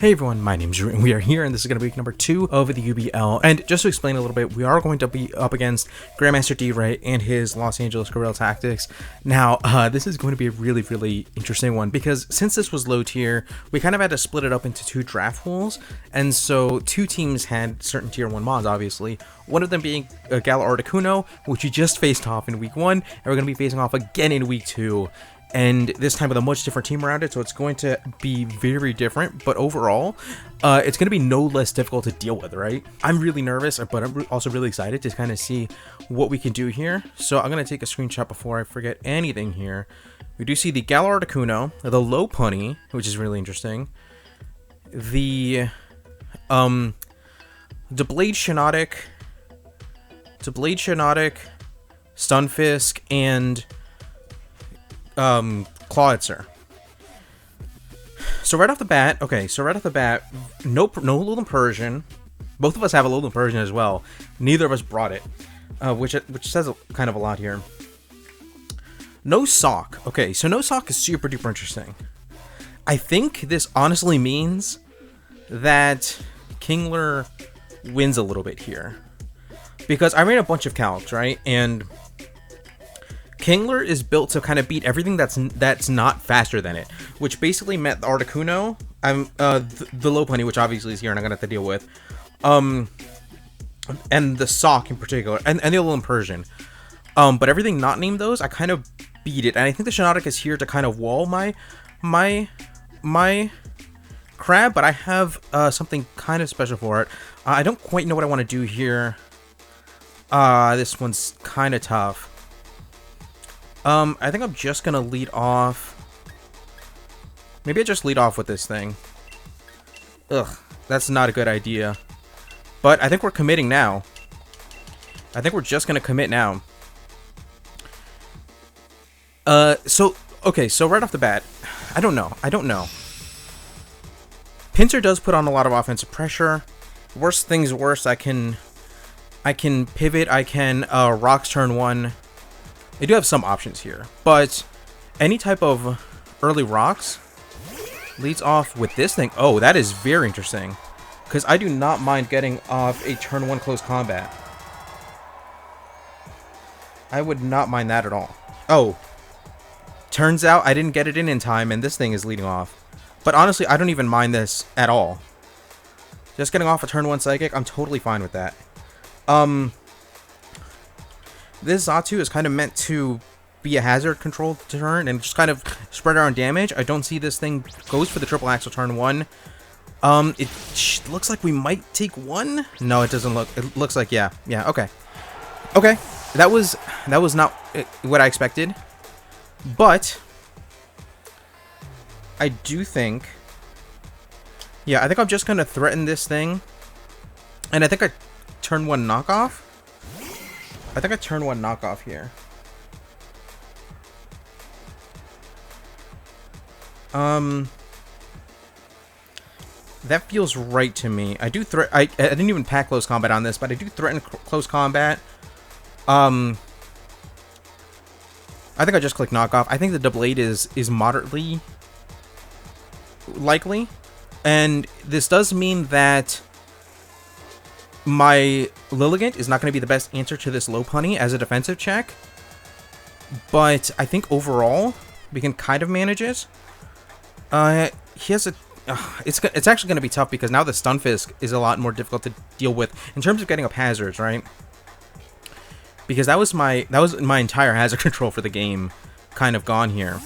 Hey everyone, my name's DRey, and we are here, and this is going to be week number 2 of the UBL. And just to explain a little bit, we are going to be up against Grandmaster DRey and his Los Angeles Guerrilla Tactics. Now, this is going to be a really interesting one, because since this was low tier, we kind of had to split it up into 2 draft pools, and so 2 teams had certain tier 1 mods, obviously. One of them being Gala Articuno, which we just faced off in week 1, and we're going to be facing off again in week 2. And this time with a much different team around it, so it's going to be very different, but overall, it's going to be no less difficult to deal with, right? I'm really nervous, but I'm also really excited to kind of see what we can do here. So I'm going to take a screenshot before I forget anything here. We do see the Gala Articuno, the LOPUNNY, which is really interesting, the Blade Shinotic, Stunfisk, and Clawitzer. So right off the bat, no Alolan Persian. Both of us have a Alolan Persian as well. Neither of us brought it, which says kind of a lot here. No Sock. Okay, so no Sock is super duper interesting. I think this honestly means that Kingler wins a little bit here, because I ran a bunch of calcs, right, and Kingler is built to kind of beat everything that's not faster than it, which basically meant the Articuno, the LOPUNNY, which obviously is here and I'm gonna have to deal with, and the Sock in particular, and the Alolan Persian. But everything not named those, I kind of beat it, and I think the Shinotic is here to kind of wall my crab, but I have something kind of special for it. I don't quite know what I want to do here. This one's kind of tough. I think I'm just gonna lead off. Maybe I just lead off with this thing. Ugh, that's not a good idea. But I think we're committing now. I think we're just gonna commit now. So right off the bat, I don't know. Pinsir does put on a lot of offensive pressure. Worst things worse, I can pivot, I can rocks turn 1. They do have some options here, but any type of early rocks leads off with this thing. Oh, that is very interesting, because I do not mind getting off a turn 1 close combat. I would not mind that at all. Oh, turns out I didn't get it in time, and this thing is leading off. But honestly, I don't even mind this at all. Just getting off a turn 1 psychic, I'm totally fine with that. This Xatu is kind of meant to be a hazard control turn and just kind of spread around damage. I don't see this thing goes for the triple axle turn 1. It looks like we might take 1. No, it doesn't look. It looks like yeah. Okay. That was not what I expected, but I do think. Yeah, I think I'm just gonna threaten this thing, and I think I turn 1 knockoff. I think I turn 1 knockoff here. That feels right to me. I do I didn't even pack close combat on this, but I do threaten close combat. I think I just click knockoff. I think the Blade is moderately likely, and this does mean that my Lilligant is not going to be the best answer to this LOPUNNY as a defensive check, but I think overall we can kind of manage it. He has a. It's actually going to be tough, because now the Stunfisk is a lot more difficult to deal with in terms of getting up hazards, right? Because that was my entire hazard control for the game, kind of gone here.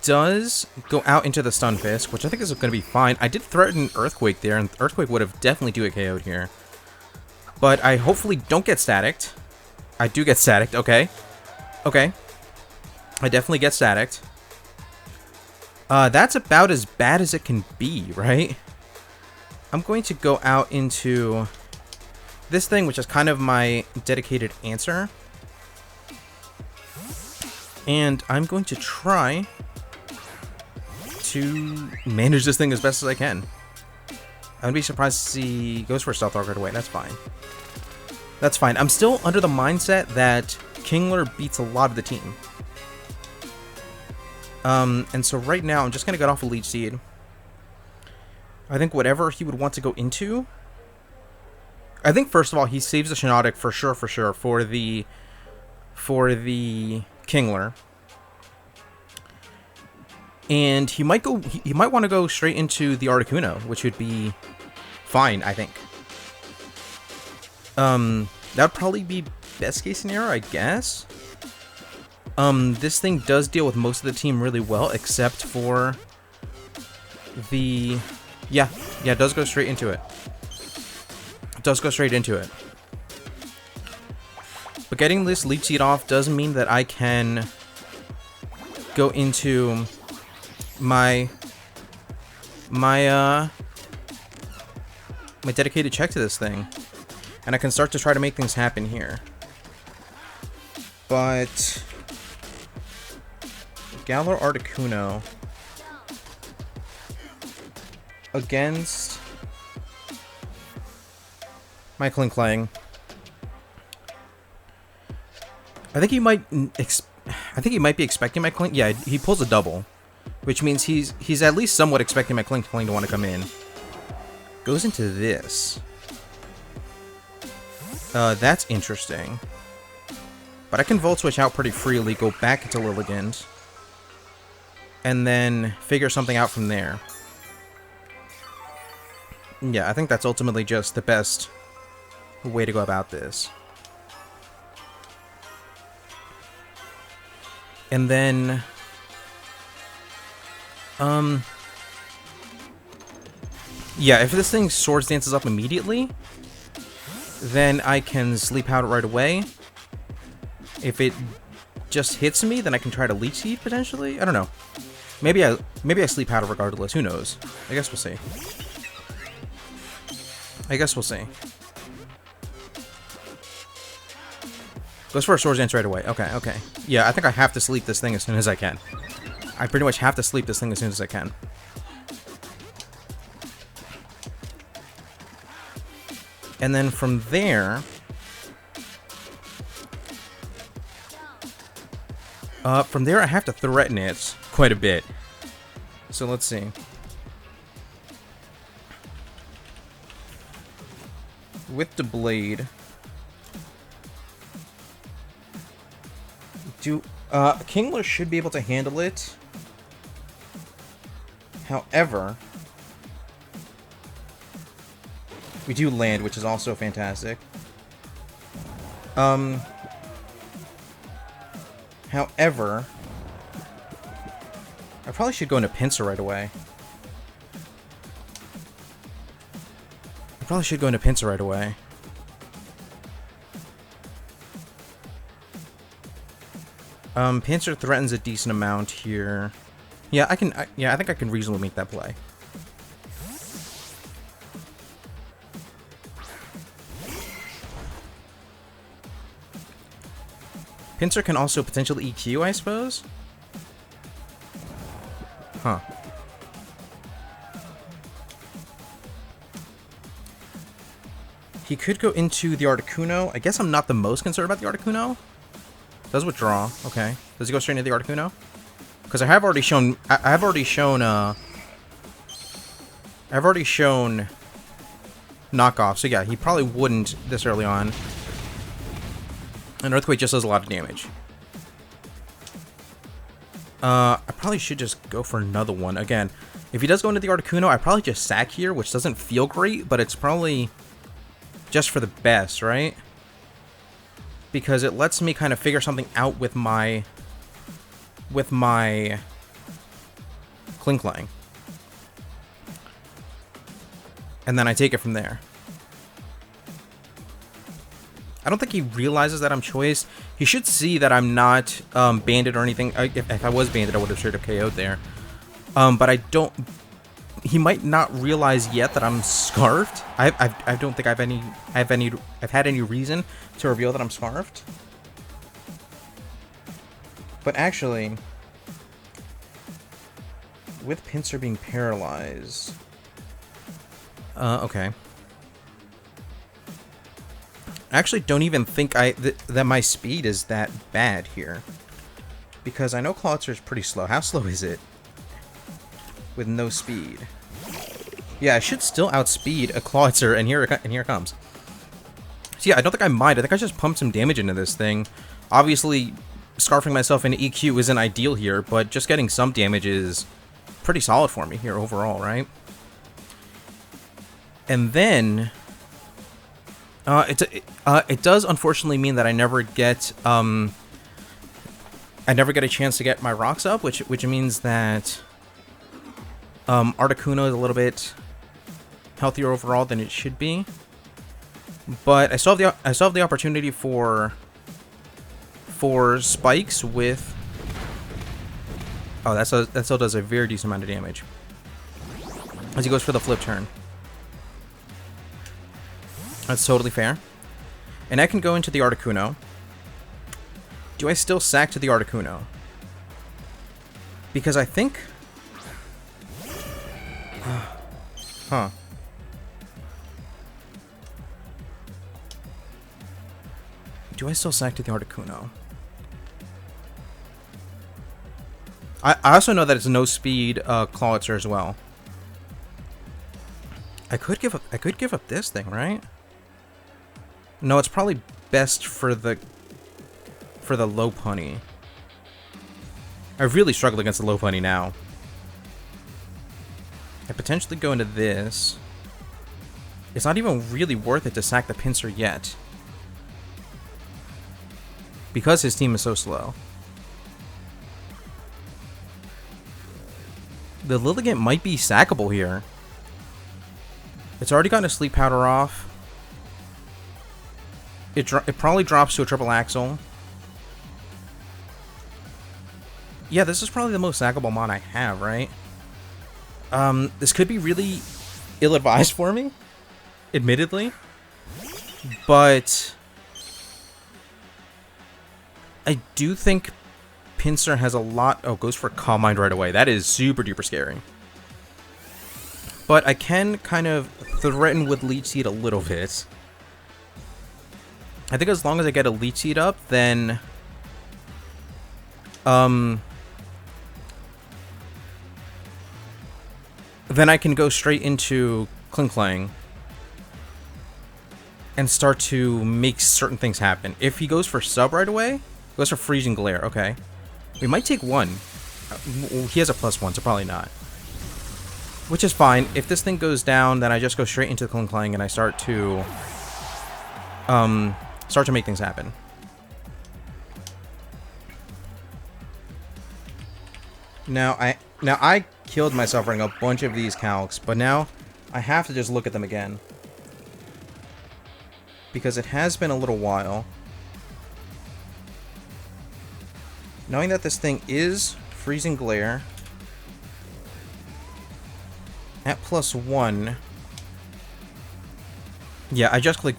Does go out into the Stunfisk, which I think is going to be fine. I did threaten Earthquake there, and Earthquake would have definitely do a KO'd here. But I hopefully don't get staticked. I do get staticked, okay. I definitely get staticked. That's about as bad as it can be, right? I'm going to go out into this thing, which is kind of my dedicated answer. And I'm going to try to manage this thing as best as I can. I would be surprised to see goes for a stealth arc right away. That's fine. I'm still under the mindset that Kingler beats a lot of the team. And so right now I'm just gonna get off a Leech Seed. I think whatever he would want to go into... I think, first of all, he saves the Shinotic for sure, for the Kingler. And he might go... He might want to go straight into the Articuno, which would be fine, I think. That'd probably be best case scenario, I guess. This thing does deal with most of the team really well, except for the... Yeah, it does go straight into it. It does go straight into it. But getting this Leech Seed off does mean that I can go into my dedicated check to this thing. And I can start to try to make things happen here. But Galar Articuno against my Klinklang. I think he might be expecting my Klink. Yeah, he pulls a double, which means he's at least somewhat expecting my Klinklang to want to come in. Goes into this. That's interesting. But I can Volt Switch out pretty freely, go back into Lilligant, and then figure something out from there. Yeah, I think that's ultimately just the best way to go about this. And then... yeah, if this thing Swords Dances up immediately, then I can Sleep Powder right away. If it just hits me, then I can try to Leech Seed, potentially? I don't know. Maybe I Sleep Powder regardless. Who knows? I guess we'll see. Goes for a Swords Dance right away. Okay. Yeah, I think I have to sleep this thing as soon as I can. I pretty much have to sleep this thing as soon as I can. And then from there... I have to threaten it quite a bit. So let's see. With the blade... Kingler should be able to handle it. However... we do land, which is also fantastic. However... I probably should go into Pinsir right away. Pinsir threatens a decent amount here. Yeah, I think I can reasonably make that play. Pinsir can also potentially EQ, I suppose? Huh. He could go into the Articuno. I guess I'm not the most concerned about the Articuno. Does withdraw. Okay. Does he go straight into the Articuno? Because I have already shown... I've already shown knockoff. So yeah, he probably wouldn't this early on. And Earthquake just does a lot of damage. I probably should just go for another one. Again, if he does go into the Articuno, I probably just sack here, which doesn't feel great, but it's probably just for the best, right? Because it lets me kind of figure something out with my Klinklang. And then I take it from there. I don't think he realizes that I'm choiced. He should see that I'm not banded or anything. If I was banded, I would have straight up KO'd there. But I don't... He might not realize yet that I'm scarfed. I don't think I've had any reason to reveal that I'm scarfed. But actually, with Pinsir being paralyzed... okay. I actually don't even think that my speed is that bad here. Because I know Clawitzer is pretty slow. How slow is it? With no speed. Yeah, I should still outspeed a Clawitzer, and here it comes. So yeah, I don't think I mind. I think I just pumped some damage into this thing. Obviously, scarfing myself into EQ isn't ideal here, but just getting some damage is pretty solid for me here overall, right? And then it does unfortunately mean that I never get a chance to get my rocks up, which means that Articuno is a little bit healthier overall than it should be. But I still have the opportunity for spikes with. Oh, that still does a very decent amount of damage as he goes for the flip turn. That's totally fair. And I can go into the Articuno. Do I still sack to the Articuno? Because I think. Huh. Do I still sack to the Articuno? I also know that it's no speed Clawitzer as well. I could give up this thing, right? No, it's probably best for the Lopunny. I really struggle against the Lopunny now. I potentially go into this. It's not even really worth it to sack the Pinsir yet, because his team is so slow. The Lilligant might be sackable here. It's already gotten a Sleep Powder off. It probably drops to a Triple Axle. Yeah, this is probably the most sackable mon I have, right? This could be really ill-advised for me, admittedly. But I do think Pinsir has a lot. Oh, goes for Calm Mind right away. That is super duper scary. But I can kind of threaten with Leech Seed a little bit. I think as long as I get a Leech Seed up, then I can go straight into Klinklang and start to make certain things happen. If he goes for sub right away, goes for Freezing Glare. Okay, we might take one. He has a +1, so probably not. Which is fine. If this thing goes down, then I just go straight into Klinklang and I start to make things happen. Now I killed myself running a bunch of these calcs, but now I have to just look at them again, because it has been a little while. Knowing that this thing is Freezing Glare at +1. Yeah, I just click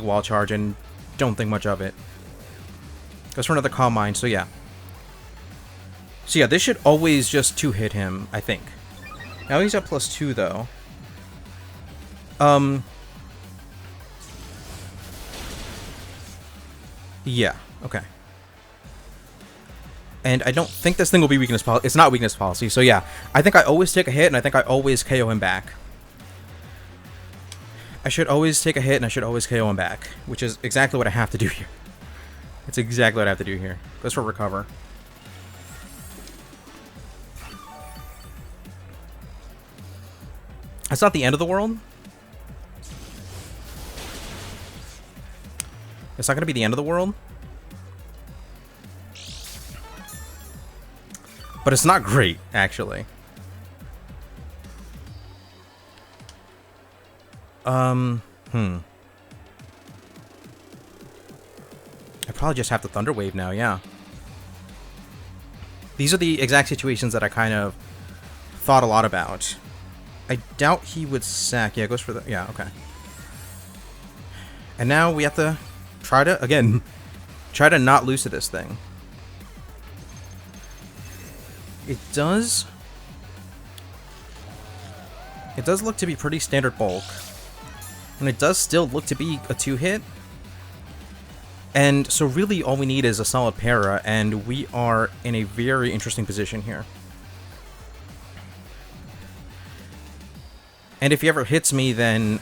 Wall Charge and don't think much of it. Goes for another Calm Mind, so yeah. So yeah, this should always just 2-hit him, I think. Now he's at +2 though. Yeah, okay. And I don't think this thing will be weakness policy. It's not weakness policy, so yeah. I think I always take a hit, and I think I always KO him back. I should always take a hit, and I should always KO him back, which is exactly what I have to do here. It's exactly what I have to do here. Goes for Recover. That's not the end of the world. It's not going to be the end of the world. But it's not great, actually. I probably just have to Thunder Wave now, yeah. These are the exact situations that I kind of thought a lot about. I doubt he would sack. Yeah, it goes for the... Yeah, okay. And now we have to try to, again, try to not lose to this thing. It does look to be pretty standard bulk. And it does still look to be a 2-hit. And so really all we need is a solid para, and we are in a very interesting position here. And if he ever hits me, then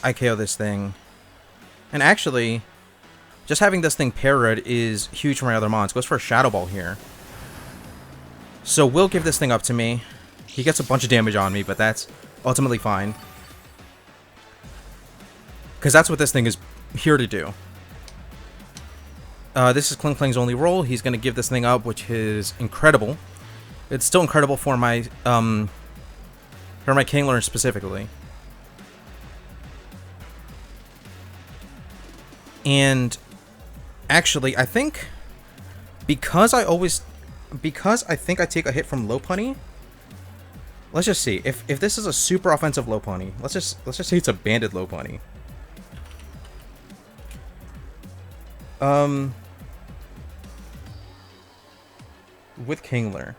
I KO this thing. And actually, just having this thing parried is huge for my other mons. Goes for a Shadow Ball here. So we'll give this thing up to me. He gets a bunch of damage on me, but that's ultimately fine. Because that's what this thing is here to do. This is Kling Kling's only roll. He's going to give this thing up, which is incredible. It's still incredible for my Kingler specifically. And actually, I think because I think I take a hit from LOPUNNY. Let's just see if this is a super offensive LOPUNNY. Let's just say it's a banded LOPUNNY. With Kingler.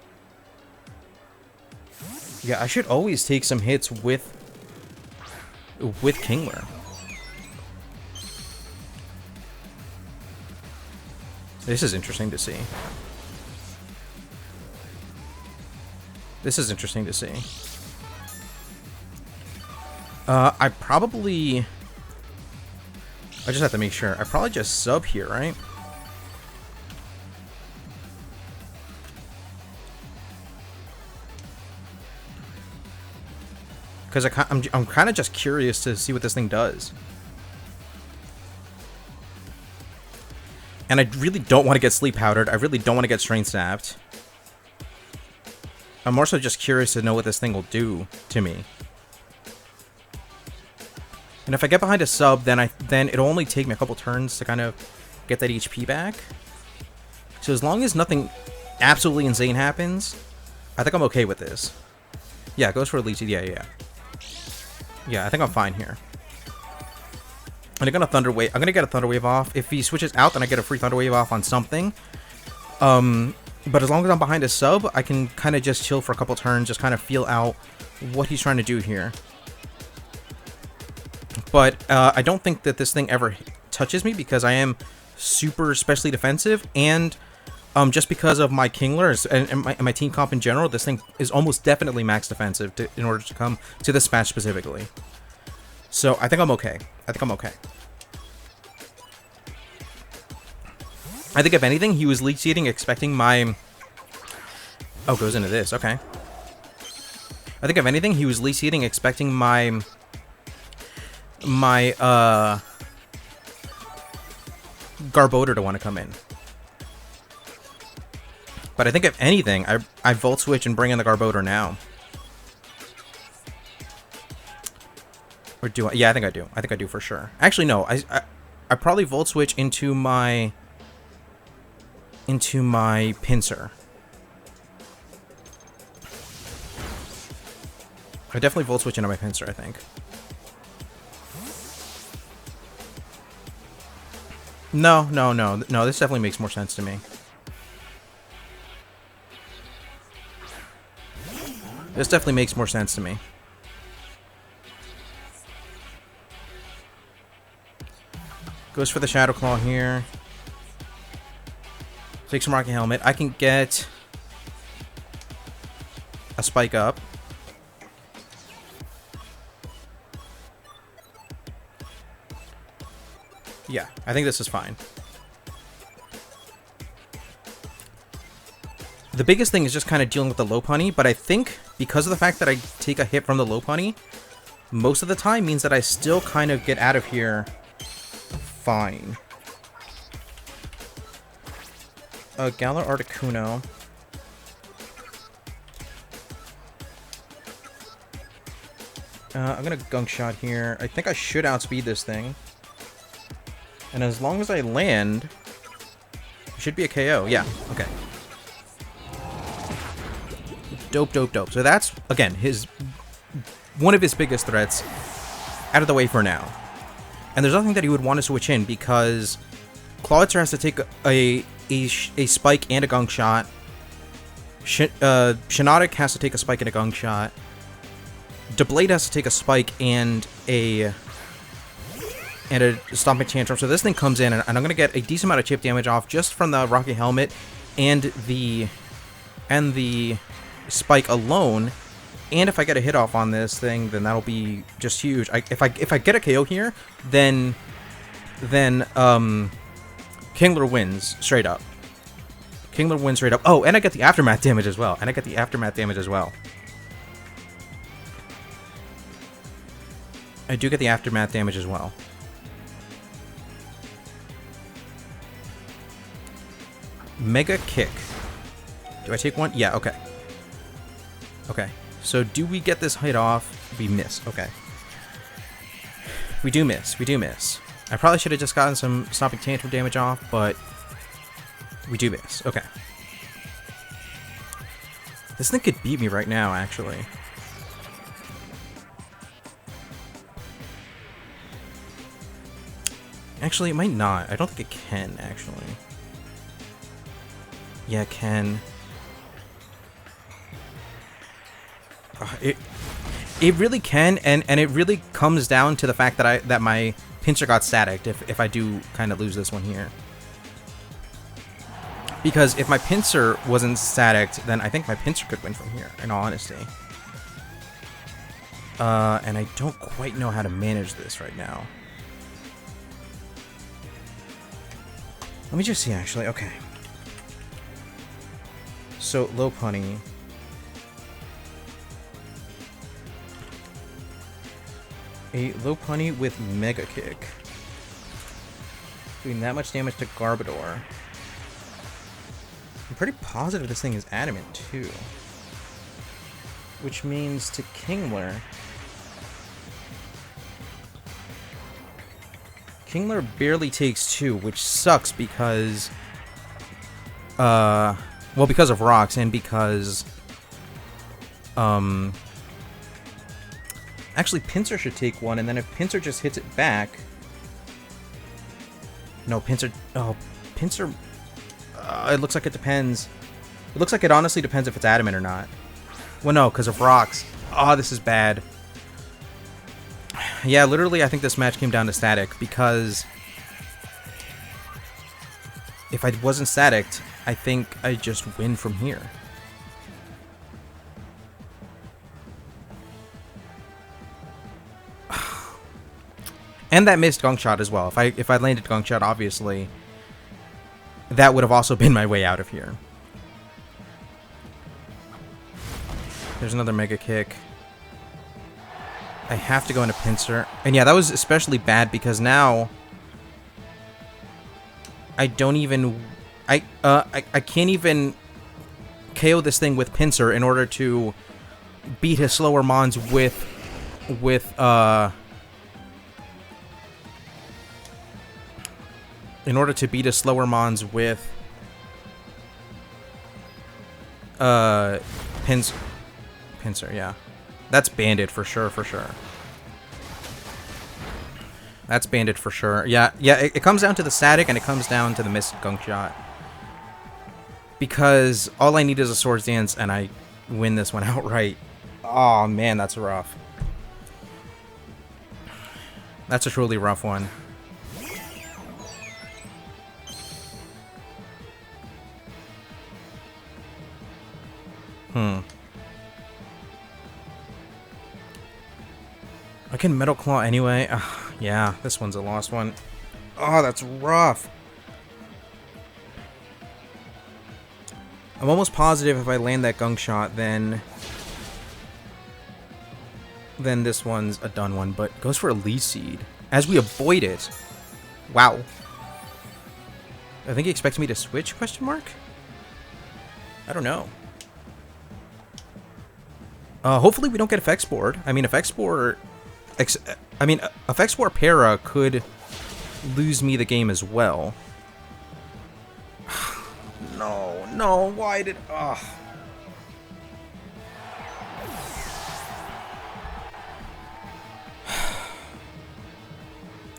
Yeah, I should always take some hits with Kingler. This is interesting to see. This is interesting to see. I just have to make sure. I probably just sub here, right? Because I'm kind of just curious to see what this thing does. And I really don't want to get sleep powdered. I really don't want to get strain snapped. I'm more so just curious to know what this thing will do to me. And if I get behind a sub, then it'll only take me a couple turns to kind of get that HP back. So as long as nothing absolutely insane happens, I think I'm okay with this. Yeah, it goes for a leech. Yeah. Yeah, I think I'm fine here. And I'm gonna get a Thunder Wave off. If he switches out, then I get a free Thunder Wave off on something. But as long as I'm behind a sub, I can kind of just chill for a couple turns, just kind of feel out what he's trying to do here. But I don't think that this thing ever touches me because I am super specially defensive, and just because of my Kingler and my team comp in general, this thing is almost definitely max defensive in order to come to this match specifically. So I think I'm okay. I think if anything, he was leech seeding expecting my... Oh, goes into this. Okay. I think if anything, he was leech seeding expecting my Garbodor to want to come in. But I think if anything, I Volt Switch and bring in the Garbodor now. Or do I? Yeah, I think I do. I think I do for sure. Actually, no. I probably Volt Switch into my Pinsir. I definitely Volt Switch into my Pinsir, I think. No. This definitely makes more sense to me. This definitely makes more sense to me. Goes for the Shadow Claw here. Take some Rocky Helmet. I can get a Spike Up. Yeah, I think this is fine. The biggest thing is just kind of dealing with the LOPUNNY, but I think because of the fact that I take a hit from the LOPUNNY, most of the time means that I still kind of get out of here fine. Galar Articuno. I'm gonna Gunk Shot here. I think I should outspeed this thing. And as long as I land, it should be a KO. Yeah, okay. Dope. So that's, again, one of his biggest threats out of the way for now. And there's nothing that he would want to switch in because Clawitzer has to take a Spike and a Gunk Shot. Shiinotic has to take a Spike and a Gunk Shot. Deblade has to take a Spike and a Stomping Tantrum. So this thing comes in, and I'm going to get a decent amount of chip damage off just from the Rocky Helmet and the Spike alone. And if I get a hit off on this thing, then that'll be just huge. If I get a KO here, then Kingler wins straight up. Kingler wins straight up. Oh, and I get the aftermath damage as well. I do get the aftermath damage as well. Mega kick. Do I take one? Yeah, okay. Okay. So do we get this hit off? We miss. Okay. We do miss. I probably should have just gotten some stopping tantrum damage off, but we do miss. Okay. This thing could beat me right now, actually. Actually, it might not. I don't think it can, actually. Yeah, it can. It really can, and it really comes down to the fact that my pincer got staticked if I do kind of lose this one here. Because if my pincer wasn't staticked, then I think my pincer could win from here, in all honesty. And I don't quite know how to manage this right now. Let me just see, actually. Okay. So, LOPUNNY. A LOPUNNY with Mega Kick. Doing that much damage to Garbodor. I'm pretty positive this thing is adamant, too. Which means to Kingler... Kingler barely takes 2, which sucks because... well, because of rocks and because... Actually, Pincer should take 1, and then if Pincer just hits it back... No, Pincer... Oh, Pincer... it looks like it depends. It looks like it honestly depends if it's adamant or not. Well, no, because of rocks. Oh, this is bad. Yeah, literally, I think this match came down to static, because... if I wasn't staticked, I think I just win from here. And that missed gunk shot as well. If I landed gunk shot, obviously, that would have also been my way out of here. There's another Mega Kick. I have to go into Pincer. And yeah, that was especially bad because now I don't even... I can't even KO this thing with Pincer in order to beat his slower mons with in order to beat his slower mons with Pincer, yeah. That's banded for sure, That's banded for sure. Yeah, it comes down to the static and it comes down to the missed gunk shot. Because all I need is a Swords Dance and I win this one outright. Oh man, that's rough. That's a truly rough one. I can Metal Claw anyway. Yeah, this one's a lost one. Oh, that's rough. I'm almost positive if I land that gunk shot, then this one's a done one, but goes for a Leaf Seed. As we avoid it. Wow. I think he expects me to switch, question mark? I don't know. Hopefully we don't get Effect Spore. I mean, Effect Spore Para could lose me the game as well. No, why did... Ugh.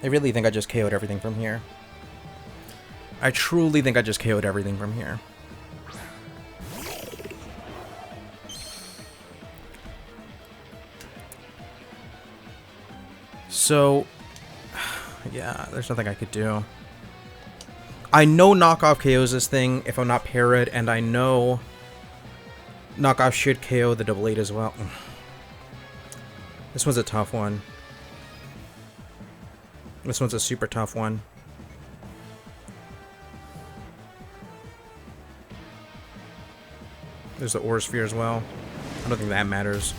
I really think I just KO'd everything from here. I truly think I just KO'd everything from here. So, yeah, there's nothing I could do. I know knockoff KOs this thing if I'm not parried, and I know knockoff should KO the double 8 as well. This one's a tough one. This one's a super tough one. There's the ore sphere as well. I don't think that matters.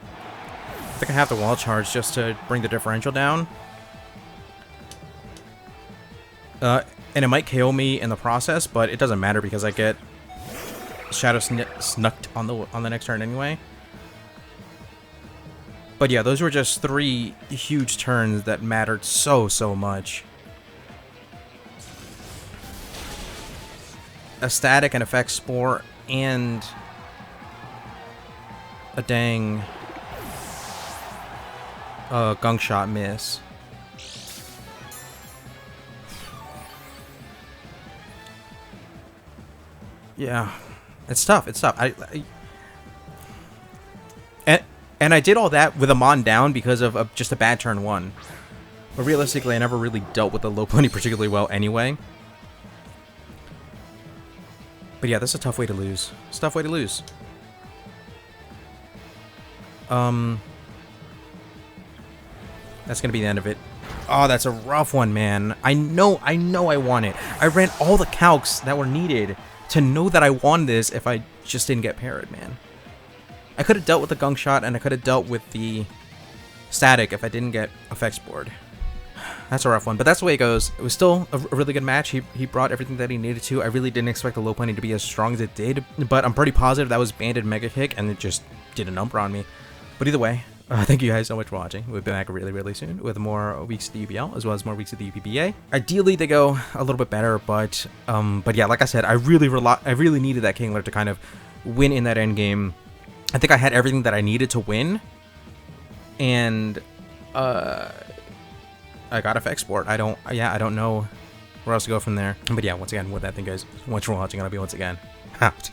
I think I have the wall charge just to bring the differential down. And it might KO me in the process, but it doesn't matter because I get Shadow Snucked on the next turn anyway. But yeah, those were just 3 huge turns that mattered so much. A static, an effect spore, and a dang gunk shot miss. Yeah, it's tough. It's tough. And I did all that with a Mon down because of just a bad turn 1. But realistically, I never really dealt with the LOPUNNY particularly well anyway. But yeah, that's a tough way to lose. It's a tough way to lose. That's gonna be the end of it. Oh, that's a rough one, man. I know I won it. I ran all the calcs that were needed to know that I won this if I just didn't get parried, man. I could have dealt with the gunk shot and I could have dealt with the static if I didn't get effects board. That's a rough one, but that's the way it goes. It was still a really good match. He brought everything that he needed to. I really didn't expect the LOPUNNY to be as strong as it did, but I'm pretty positive that was Banded Mega Kick and it just did a number on me. But either way, thank you guys so much for watching. We'll be back really soon with more weeks of the UBL as well as more weeks of the UPBA. Ideally, they go a little bit better, but yeah, like I said, I really needed that Kingler to kind of win in that end game. I think I had everything that I needed to win, and I got a export. I don't know where else to go from there. But yeah, once again, with that, thank you guys so much for watching, and I'll be once again out.